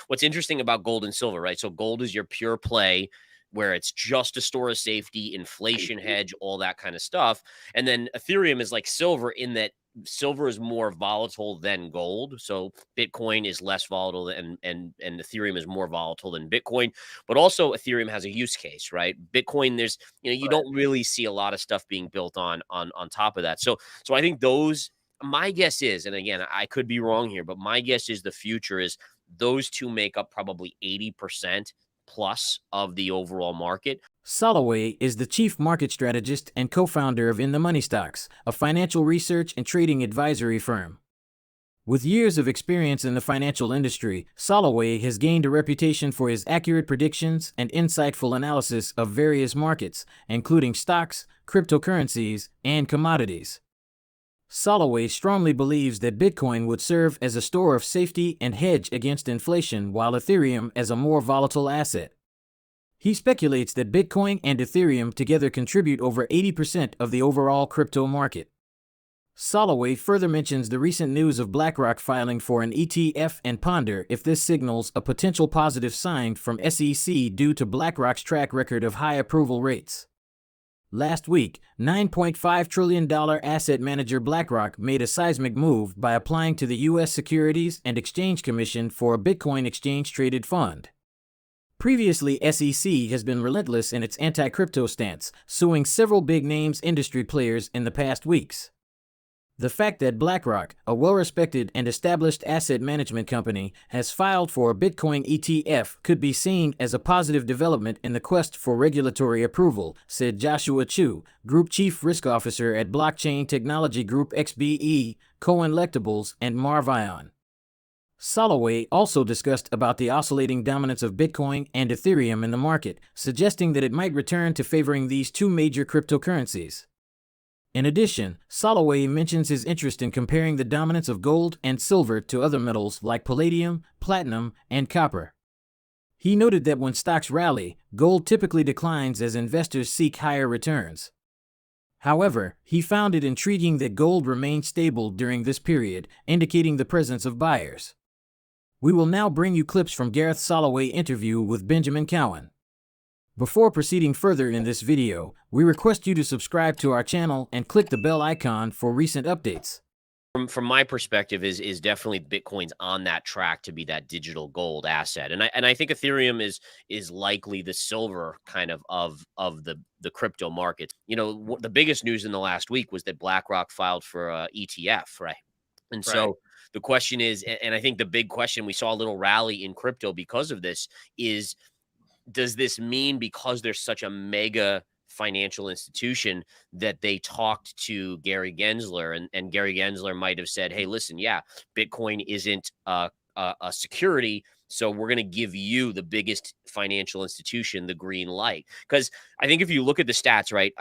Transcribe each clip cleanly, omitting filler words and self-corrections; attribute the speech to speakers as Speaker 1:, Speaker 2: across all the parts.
Speaker 1: what's interesting about gold and silver, right? So gold is your pure play where it's just a store of safety, inflation hedge, all that kind of stuff. And then Ethereum is like silver in that silver is more volatile than gold. So Bitcoin is less volatile and Ethereum is more volatile than Bitcoin. But also Ethereum has a use case, right? Bitcoin, there's you
Speaker 2: Right.
Speaker 1: don't really see a lot of stuff being built on top of that. So I think those my guess is, and again, I could be wrong here, but my guess is the future is those two make up probably 80% plus of the overall market.
Speaker 3: Soloway is the Chief Market Strategist and co-founder of In the Money Stocks, a financial research and trading advisory firm. With years of experience in the financial industry, Soloway has gained a reputation for his accurate predictions and insightful analysis of various markets, including stocks, cryptocurrencies, and commodities. Soloway strongly believes that Bitcoin would serve as a store of safety and hedge against inflation, while Ethereum as a more volatile asset. He speculates that Bitcoin and Ethereum together contribute over 80% of the overall crypto market. Soloway further mentions the recent news of BlackRock filing for an ETF and ponder if this signals a potential positive sign from SEC due to BlackRock's track record of high approval rates. Last week, $9.5 trillion asset manager BlackRock made a seismic move by applying to the U.S. Securities and Exchange Commission for a Bitcoin exchange-traded fund. Previously, SEC has been relentless in its anti-crypto stance, suing several big names industry players in the past weeks. The fact that BlackRock, a well-respected and established asset management company, has filed for a Bitcoin ETF could be seen as a positive development in the quest for regulatory approval, said Joshua Chu, Group Chief Risk Officer at blockchain technology group XBE, Co-Electables, and Marvion. Soloway also discussed about the oscillating dominance of Bitcoin and Ethereum in the market, suggesting that it might return to favoring these two major cryptocurrencies. In addition, Soloway mentions his interest in comparing the dominance of gold and silver to other metals like palladium, platinum, and copper. He noted that when stocks rally, gold typically declines as investors seek higher returns. However, he found it intriguing that gold remained stable during this period, indicating the presence of buyers. We will now bring you clips from Gareth Soloway interview with Benjamin Cowan. Before proceeding further in this video, we request you to subscribe to our channel and click the bell icon for recent updates.
Speaker 1: From my perspective is definitely Bitcoin's on that track to be that digital gold asset. And I think Ethereum is likely the silver kind of the crypto market. The biggest news in the last week was that BlackRock filed for a ETF, right? And so the question is, and I think the big question, we saw a little rally in crypto because of this, is does this mean because there's such a mega financial institution that they talked to Gary Gensler and Gary Gensler might have said, hey, listen, yeah, Bitcoin isn't a security. So we're going to give you the biggest financial institution the green light. Because I think if you look at the stats, right,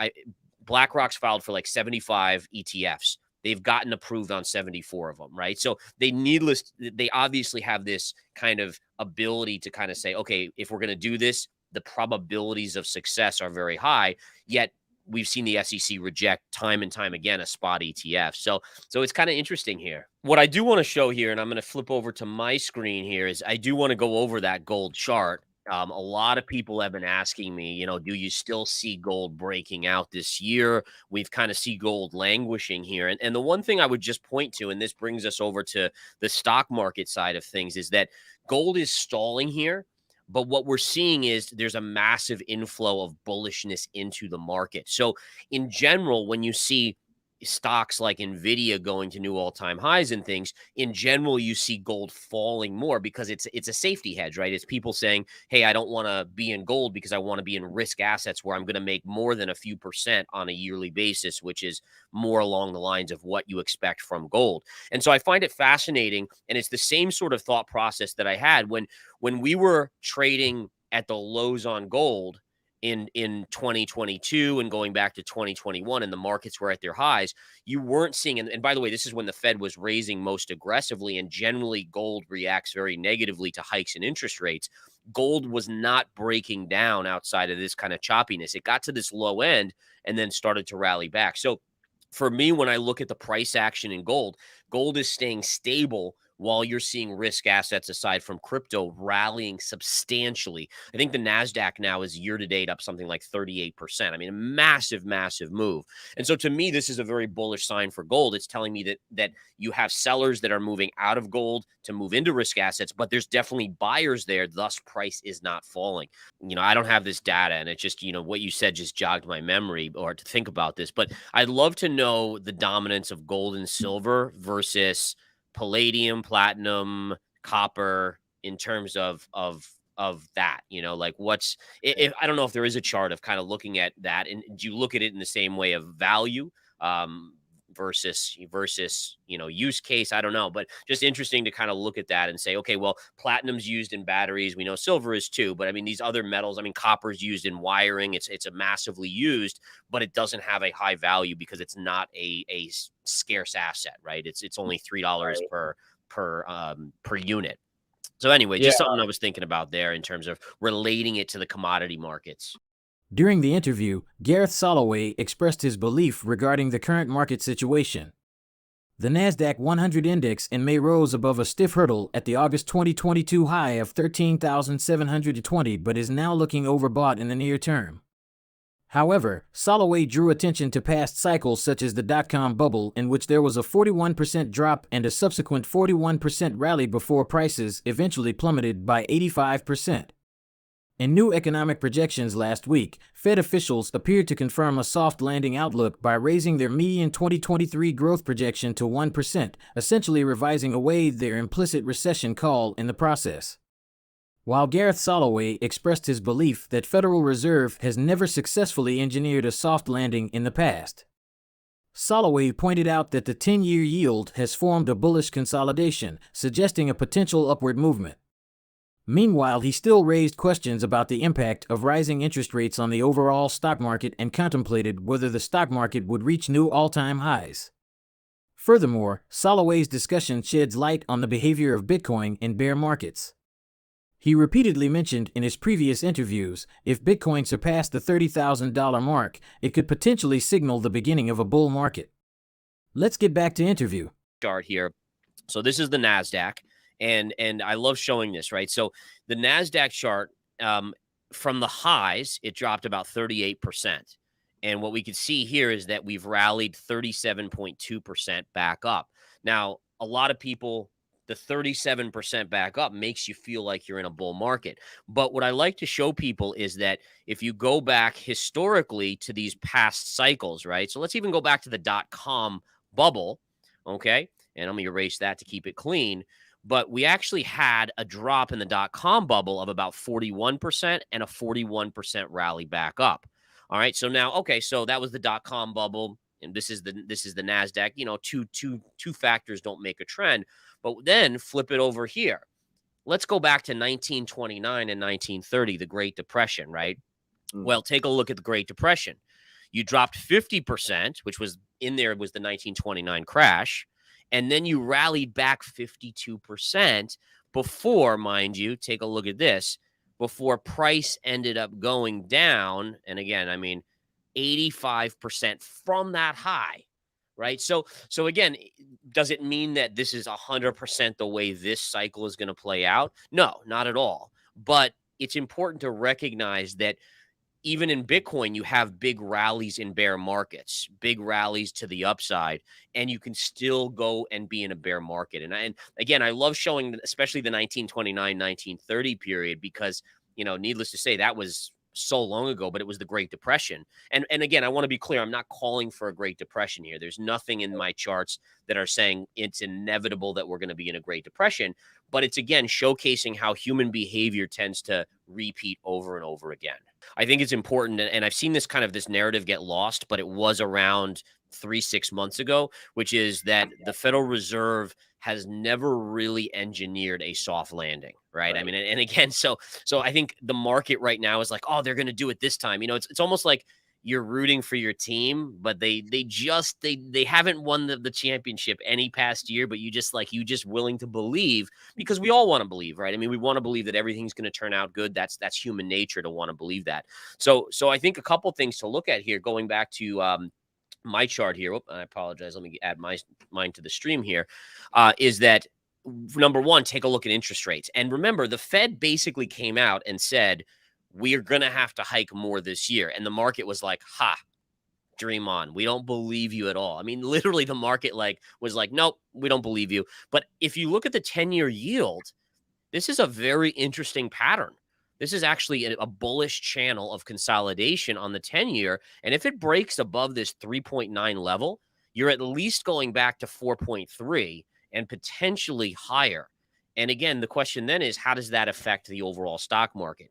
Speaker 1: BlackRock's filed for like 75 ETFs. They've gotten approved on 74 of them, right? So they obviously have this kind of ability to kind of say, okay, if we're going to do this, the probabilities of success are very high. Yet we've seen the SEC reject time and time again a spot ETF. So it's kind of interesting here. What I do want to show here, and I'm going to flip over to my screen here, is I do want to go over that gold chart. A lot of people have been asking me, do you still see gold breaking out this year? We've kind of see gold languishing here. And the one thing I would just point to, and this brings us over to the stock market side of things, is that gold is stalling here. But what we're seeing is there's a massive inflow of bullishness into the market. So in general, when you see stocks like Nvidia going to new all-time highs and things, in general, you see gold falling more because it's a safety hedge, right? It's people saying, hey, I don't want to be in gold because I want to be in risk assets where I'm going to make more than a few percent on a yearly basis, which is more along the lines of what you expect from gold. And so I find it fascinating. And it's the same sort of thought process that I had when we were trading at the lows on gold in 2022 and going back to 2021 and the markets were at their highs. You weren't seeing, and by the way, this is when the Fed was raising most aggressively, and generally gold reacts very negatively to hikes in interest rates. Gold was not breaking down outside of this kind of choppiness. It got to this low end and then started to rally back. So for me, when I look at the price action in gold, gold is staying stable while you're seeing risk assets aside from crypto rallying substantially. I think the NASDAQ now is year to date up something like 38%. I mean, a massive, massive move. And so to me, this is a very bullish sign for gold. It's telling me that you have sellers that are moving out of gold to move into risk assets, but there's definitely buyers there, thus price is not falling. I don't have this data, and it's just, what you said just jogged my memory or to think about this, but I'd love to know the dominance of gold and silver versus palladium, platinum, copper in terms of that, like what's if I don't know if there is a chart of kind of looking at that, and do you look at it in the same way of value versus use case? I don't know, but just interesting to kind of look at that and say, okay, well, platinum's used in batteries, we know silver is too, but I mean these other metals, I mean copper's used in wiring, it's a massively used, but it doesn't have a high value because it's not a scarce asset, right? It's only $3 per unit. So anyway,
Speaker 2: Yeah.
Speaker 1: just something I was thinking about there in terms of relating it to the commodity markets.
Speaker 3: During the interview, Gareth Soloway expressed his belief regarding the current market situation. The NASDAQ 100 index in May rose above a stiff hurdle at the August 2022 high of 13,720 but is now looking overbought in the near term. However, Soloway drew attention to past cycles such as the dot-com bubble, in which there was a 41% drop and a subsequent 41% rally before prices eventually plummeted by 85%. In new economic projections last week, Fed officials appeared to confirm a soft landing outlook by raising their median 2023 growth projection to 1%, essentially revising away their implicit recession call in the process. While Gareth Soloway expressed his belief that Federal Reserve has never successfully engineered a soft landing in the past, Soloway pointed out that the 10-year yield has formed a bullish consolidation, suggesting a potential upward movement. Meanwhile, he still raised questions about the impact of rising interest rates on the overall stock market and contemplated whether the stock market would reach new all-time highs. Furthermore, Soloway's discussion sheds light on the behavior of Bitcoin in bear markets. He repeatedly mentioned in his previous interviews, if Bitcoin surpassed the $30,000 mark, it could potentially signal the beginning of a bull market. Let's get back to interview.
Speaker 1: Chart here. So this is the NASDAQ, and I love showing this, right? So the NASDAQ chart, from the highs, it dropped about 38%. And what we can see here is that we've rallied 37.2% back up. Now, a lot of people, the 37% back up makes you feel like you're in a bull market. But what I like to show people is that if you go back historically to these past cycles, right? So let's even go back to the dot-com bubble, okay? And I'm going to erase that to keep it clean. But we actually had a drop in the dot-com bubble of about 41% and a 41% rally back up. All right. So now, okay, so that was the dot-com bubble, and this is the NASDAQ. Two factors don't make a trend. But then flip it over here. Let's go back to 1929 and 1930, the Great Depression, right? Well, take a look at the Great Depression. You dropped 50%, which was in there was the 1929 crash, and then you rallied back 52% before, mind you, take a look at this, before price ended up going down. And again, I mean, 85% from that high. Right. So again, does it mean that this is 100% the way this cycle is going to play out? No, not at all. But it's important to recognize that even in Bitcoin, you have big rallies in bear markets, big rallies to the upside, and you can still go and be in a bear market. And again, I love showing, especially the 1929, 1930 period, because, needless to say, that was so long ago, but it was the Great Depression. And again, I want to be clear, I'm not calling for a Great Depression here. There's nothing in my charts that are saying it's inevitable that we're going to be in a Great Depression, but it's again showcasing how human behavior tends to repeat over and over again. I think it's important, and I've seen this narrative get lost, but it was around 3-6 months ago, which is that the Federal Reserve has never really engineered a soft landing, right? I mean, and again, so I think the market right now is like, oh, they're going to do it this time. It's almost like you're rooting for your team, but they haven't won the championship any past year, but you just willing to believe, because we all want to believe, right? I mean, we want to believe that everything's going to turn out good. That's human nature to want to believe that. So I think a couple things to look at here, going back to my chart here. I apologize. Let me add mine to the stream here. Is that number one, take a look at interest rates. And remember, the Fed basically came out and said, we are going to have to hike more this year. And the market was like, ha, dream on. We don't believe you at all. I mean, literally the market was like, nope, we don't believe you. But if you look at the 10-year yield, this is a very interesting pattern. This is actually a bullish channel of consolidation on the 10-year. And if it breaks above this 3.9 level, you're at least going back to 4.3 and potentially higher. And again, the question then is, how does that affect the overall stock market?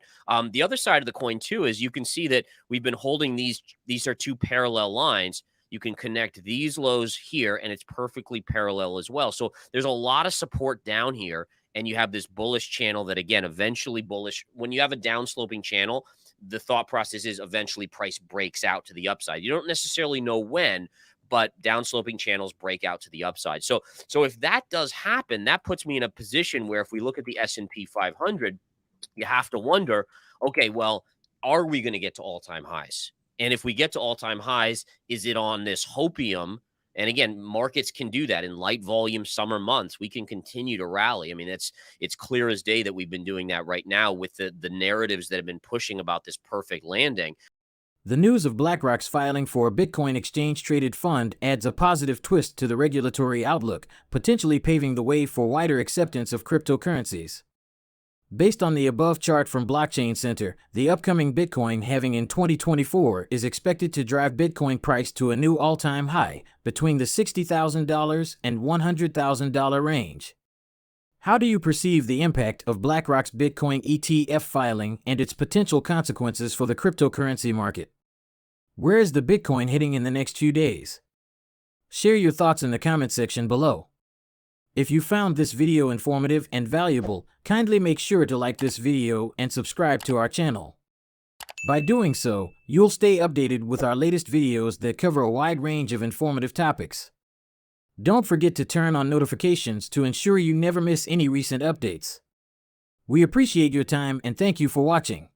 Speaker 1: The other side of the coin, too, is you can see that we've been holding these. These are two parallel lines. You can connect these lows here, and it's perfectly parallel as well. So there's a lot of support down here, and you have this bullish channel that, again, eventually bullish. When you have a downsloping channel, the thought process is eventually price breaks out to the upside. You don't necessarily know when, but downsloping channels break out to the upside. So if that does happen, that puts me in a position where if we look at the S&P 500, you have to wonder, okay, well, are we going to get to all-time highs? And if we get to all-time highs, is it on this hopium? And again, markets can do that in light volume summer months. We can continue to rally. I mean, it's clear as day that we've been doing that right now with the narratives that have been pushing about this perfect landing.
Speaker 3: The news of BlackRock's filing for a Bitcoin exchange-traded fund adds a positive twist to the regulatory outlook, potentially paving the way for wider acceptance of cryptocurrencies. Based on the above chart from Blockchain Center, the upcoming Bitcoin halving in 2024 is expected to drive Bitcoin price to a new all-time high, between the $60,000 and $100,000 range. How do you perceive the impact of BlackRock's Bitcoin ETF filing and its potential consequences for the cryptocurrency market? Where is the Bitcoin heading in the next few days? Share your thoughts in the comment section below. If you found this video informative and valuable, kindly make sure to like this video and subscribe to our channel. By doing so, you'll stay updated with our latest videos that cover a wide range of informative topics. Don't forget to turn on notifications to ensure you never miss any recent updates. We appreciate your time and thank you for watching.